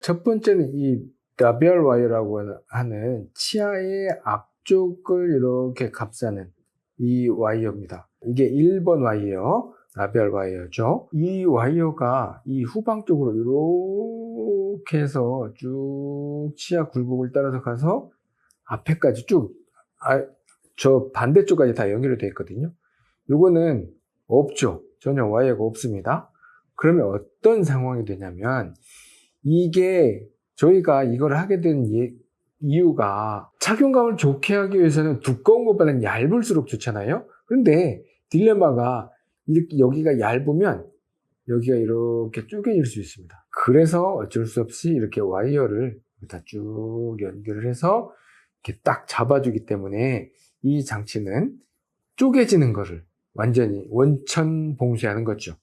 첫 번째는 이 라비알 와이어라고 하는 치아의 앞쪽을 이렇게 감싸는 이 와이어입니다. 이게 1번 와이어, 라비알 와이어죠. 이 와이어가 이 후방 쪽으로 이렇게 해서 쭉 치아 굴곡을 따라서 가서 앞에까지 쭉, 저 반대쪽까지 다 연결이 되어 있거든요. 요거는 없죠. 전혀 와이어가 없습니다. 그러면 어떤 상황이 되냐면, 이게 저희가 이걸 하게 된 이유가 착용감을 좋게 하기 위해서는 두꺼운 것보다는 얇을수록 좋잖아요. 그런데 딜레마가 이렇게 여기가 얇으면 여기가 이렇게 쪼개질 수 있습니다. 그래서 어쩔 수 없이 이렇게 와이어를 다 쭉 연결을 해서 이렇게 딱 잡아주기 때문에 이 장치는 쪼개지는 거를 완전히 원천 봉쇄하는 거죠.